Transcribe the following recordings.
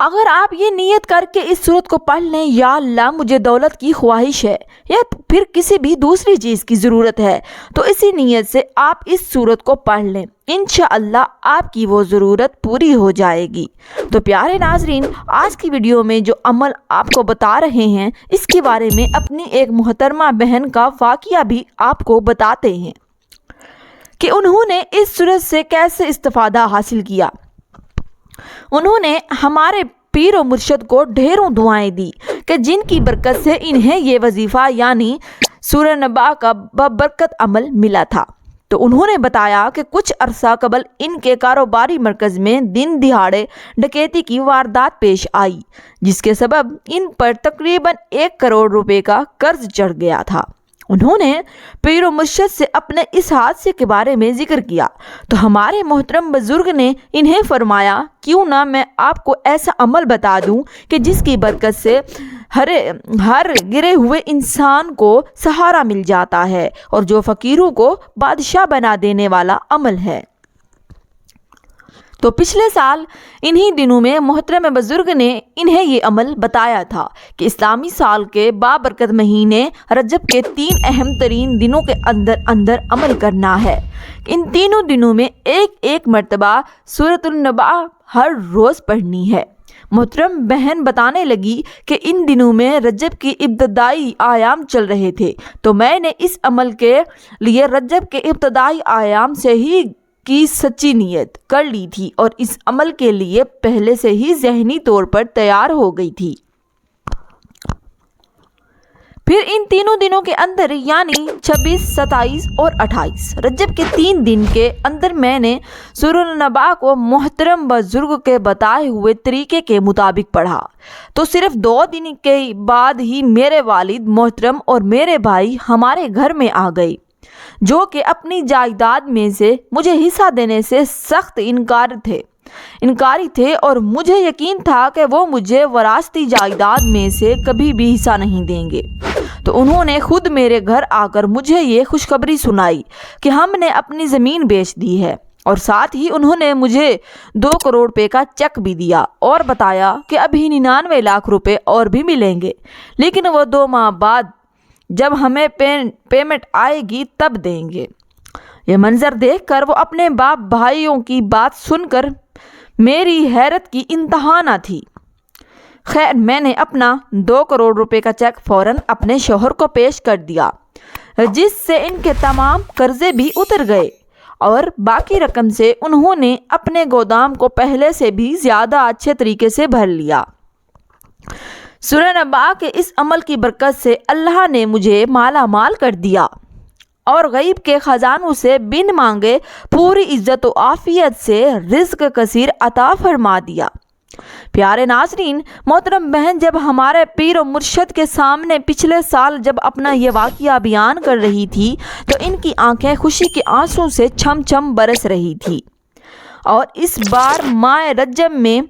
اگر آپ یہ نیت کر کے اس صورت کو پڑھ لیں، یا اللہ مجھے دولت کی خواہش ہے یا پھر کسی بھی دوسری چیز کی ضرورت ہے، تو اسی نیت سے آپ اس صورت کو پڑھ لیں، انشاءاللہ آپ کی وہ ضرورت پوری ہو جائے گی۔ تو پیارے ناظرین، آج کی ویڈیو میں جو عمل آپ کو بتا رہے ہیں، اس کے بارے میں اپنی ایک محترمہ بہن کا واقعہ بھی آپ کو بتاتے ہیں کہ انہوں نے اس صورت سے کیسے استفادہ حاصل کیا۔ انہوں نے ہمارے پیر و مرشد کو ڈھیروں دعائیں دی کہ جن کی برکت سے انہیں یہ وظیفہ یعنی سورہ نبا کا ببرکت عمل ملا تھا۔ تو انہوں نے بتایا کہ کچھ عرصہ قبل ان کے کاروباری مرکز میں دن دہاڑے ڈکیتی کی واردات پیش آئی، جس کے سبب ان پر تقریباً 1 کروڑ روپے کا قرض چڑھ گیا تھا۔ انہوں نے پیر و مرشد سے اپنے اس حادثے کے بارے میں ذکر کیا تو ہمارے محترم بزرگ نے انہیں فرمایا، کیوں نہ میں آپ کو ایسا عمل بتا دوں کہ جس کی برکت سے ہر گرے ہوئے انسان کو سہارا مل جاتا ہے، اور جو فقیروں کو بادشاہ بنا دینے والا عمل ہے۔ تو پچھلے سال انہی دنوں میں محترم بزرگ نے انہیں یہ عمل بتایا تھا کہ اسلامی سال کے بابرکت مہینے رجب کے 3 اہم ترین دنوں کے اندر عمل کرنا ہے۔ ان تینوں دنوں میں ایک مرتبہ سورۃ النبا ہر روز پڑھنی ہے۔ محترم بہن بتانے لگی کہ ان دنوں میں رجب کی ابتدائی ایام چل رہے تھے، تو میں نے اس عمل کے لیے رجب کے ابتدائی ایام سے ہی کی سچی نیت کر لی تھی اور اس عمل کے لیے پہلے سے ہی ذہنی طور پر تیار ہو گئی تھی۔ پھر ان تینوں دنوں کے اندر یعنی 26، 27 اور 28 رجب کے 3 دن کے اندر میں نے سورۃ النبا کو محترم بزرگ کے بتائے ہوئے طریقے کے مطابق پڑھا۔ تو صرف 2 دن کے بعد ہی میرے والد محترم اور میرے بھائی ہمارے گھر میں آ گئے، جو کہ اپنی جائیداد میں سے مجھے حصہ دینے سے سخت انکاری تھے اور مجھے یقین تھا کہ وہ مجھے وراثتی جائیداد میں سے کبھی بھی حصہ نہیں دیں گے۔ تو انہوں نے خود میرے گھر آ کر مجھے یہ خوشخبری سنائی کہ ہم نے اپنی زمین بیچ دی ہے، اور ساتھ ہی انہوں نے مجھے 2 کروڑ روپے کا چیک بھی دیا اور بتایا کہ ابھی 99 لاکھ روپے اور بھی ملیں گے، لیکن وہ 2 ماہ بعد جب ہمیں پیمنٹ آئے گی تب دیں گے۔ یہ منظر دیکھ کر وہ اپنے باپ بھائیوں کی بات سن کر میری حیرت کی انتہا نہ تھی۔ خیر، میں نے اپنا 2 کروڑ روپے کا چیک فوراً اپنے شوہر کو پیش کر دیا، جس سے ان کے تمام قرضے بھی اتر گئے، اور باقی رقم سے انہوں نے اپنے گودام کو پہلے سے بھی زیادہ اچھے طریقے سے بھر لیا۔ سورہ نبا کے اس عمل کی برکت سے اللہ نے مجھے مالا مال کر دیا اور غیب کے خزانوں سے بن مانگے پوری عزت و عافیت سے رزق کثیر عطا فرما دیا۔ پیارے ناظرین، محترم بہن جب ہمارے پیر و مرشد کے سامنے پچھلے سال جب اپنا یہ واقعہ بیان کر رہی تھی تو ان کی آنکھیں خوشی کے آنسوں سے چھم چھم برس رہی تھی، اور اس بار ماہ رجب میں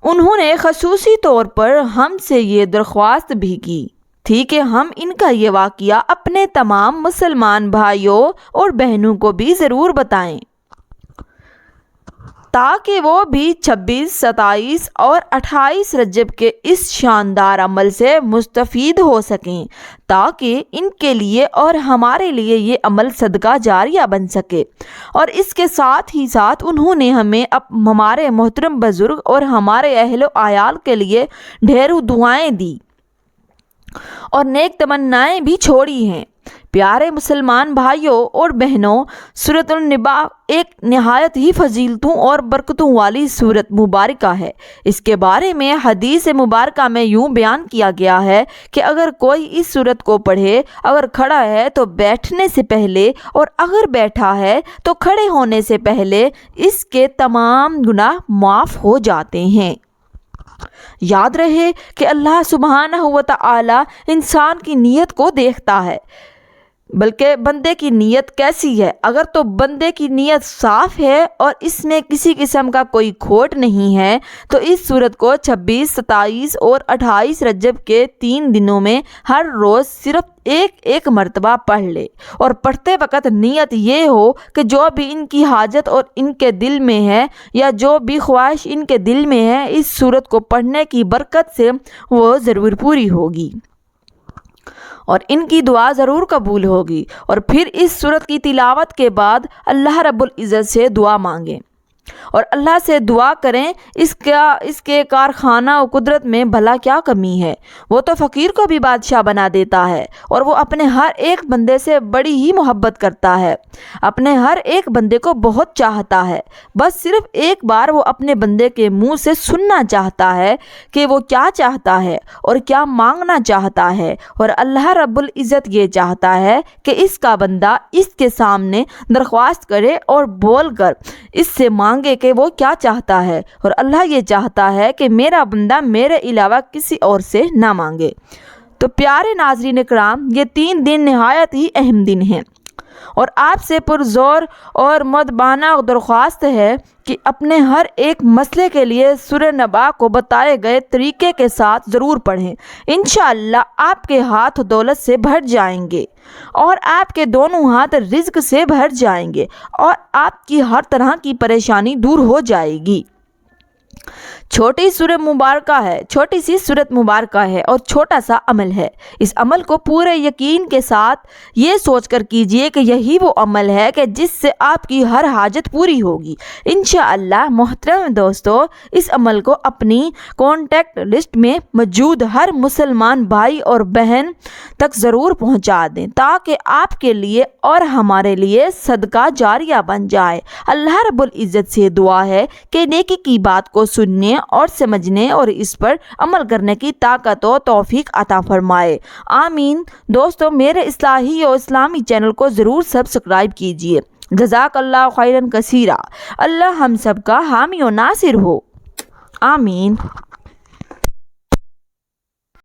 انہوں نے خصوصی طور پر ہم سے یہ درخواست بھی کی تھی کہ ہم ان کا یہ واقعہ اپنے تمام مسلمان بھائیوں اور بہنوں کو بھی ضرور بتائیں، تاکہ وہ بھی 26، 27 اور 28 رجب کے اس شاندار عمل سے مستفید ہو سکیں، تاکہ ان کے لیے اور ہمارے لیے یہ عمل صدقہ جاریہ بن سکے۔ اور اس کے ساتھ ہی ساتھ انہوں نے ہمیں ہمارے محترم بزرگ اور ہمارے اہل و عیال کے لیے ڈھیروں دعائیں دی اور نیک تمنائیں بھی چھوڑی ہیں۔ پیارے مسلمان بھائیوں اور بہنوں، سورۃ النبا ایک نہایت ہی فضیلتوں اور برکتوں والی سورت مبارکہ ہے۔ اس کے بارے میں حدیث مبارکہ میں یوں بیان کیا گیا ہے کہ اگر کوئی اس سورت کو پڑھے، اگر کھڑا ہے تو بیٹھنے سے پہلے، اور اگر بیٹھا ہے تو کھڑے ہونے سے پہلے اس کے تمام گناہ معاف ہو جاتے ہیں۔ یاد رہے کہ اللہ سبحانہ و تعالی انسان کی نیت کو دیکھتا ہے۔ بلکہ بندے کی نیت کیسی ہے۔ اگر تو بندے کی نیت صاف ہے اور اس میں کسی قسم کا کوئی کھوٹ نہیں ہے تو اس سورت کو 26، 27 اور 28 رجب کے 3 دنوں میں ہر روز صرف ایک مرتبہ پڑھ لے، اور پڑھتے وقت نیت یہ ہو کہ جو بھی ان کی حاجت اور ان کے دل میں ہے یا جو بھی خواہش ان کے دل میں ہے اس سورت کو پڑھنے کی برکت سے وہ ضرور پوری ہوگی اور ان کی دعا ضرور قبول ہوگی۔ اور پھر اس سورت کی تلاوت کے بعد اللہ رب العزت سے دعا مانگیں اور اللہ سے دعا کریں۔ اس کے کارخانہ و قدرت میں بھلا کیا کمی ہے؟ وہ تو فقیر کو بھی بادشاہ بنا دیتا ہے اور وہ اپنے ہر ایک بندے سے بڑی ہی محبت کرتا ہے، اپنے ہر ایک بندے کو بہت چاہتا ہے۔ بس صرف ایک بار وہ اپنے بندے کے منہ سے سننا چاہتا ہے کہ وہ کیا چاہتا ہے اور کیا مانگنا چاہتا ہے، اور اللہ رب العزت یہ چاہتا ہے کہ اس کا بندہ اس کے سامنے درخواست کرے اور بول کر اس سے مانگے کہ وہ کیا چاہتا ہے، اور اللہ یہ چاہتا ہے کہ میرا بندہ میرے علاوہ کسی اور سے نہ مانگے۔ تو پیارے ناظرین کرام، یہ 3 دن نہایت ہی اہم دن ہیں اور آپ سے پرزور اور مؤدبانہ درخواست ہے کہ اپنے ہر ایک مسئلے کے لیے سورہ نبا کو بتائے گئے طریقے کے ساتھ ضرور پڑھیں۔ انشاءاللہ آپ کے ہاتھ دولت سے بھر جائیں گے اور آپ کے دونوں ہاتھ رزق سے بھر جائیں گے اور آپ کی ہر طرح کی پریشانی دور ہو جائے گی۔ چھوٹی سی صورت مبارکہ ہے اور چھوٹا سا عمل ہے۔ اس عمل کو پورے یقین کے ساتھ یہ سوچ کر کیجئے کہ یہی وہ عمل ہے کہ جس سے آپ کی ہر حاجت پوری ہوگی انشاءاللہ۔ محترم دوستو، اس عمل کو اپنی کانٹیکٹ لسٹ میں موجود ہر مسلمان بھائی اور بہن تک ضرور پہنچا دیں تاکہ آپ کے لیے اور ہمارے لیے صدقہ جاریہ بن جائے۔ اللہ رب العزت سے دعا ہے کہ نیکی کی بات کو سننے اور سمجھنے اور اس پر عمل کرنے کی طاقت و توفیق عطا فرمائے، آمین۔ دوستو، میرے اصلاحی اور اسلامی چینل کو ضرور سبسکرائب کیجئے۔ جزاک اللہ خیرن کثیرہ۔ اللہ ہم سب کا حامی و ناصر ہو، آمین۔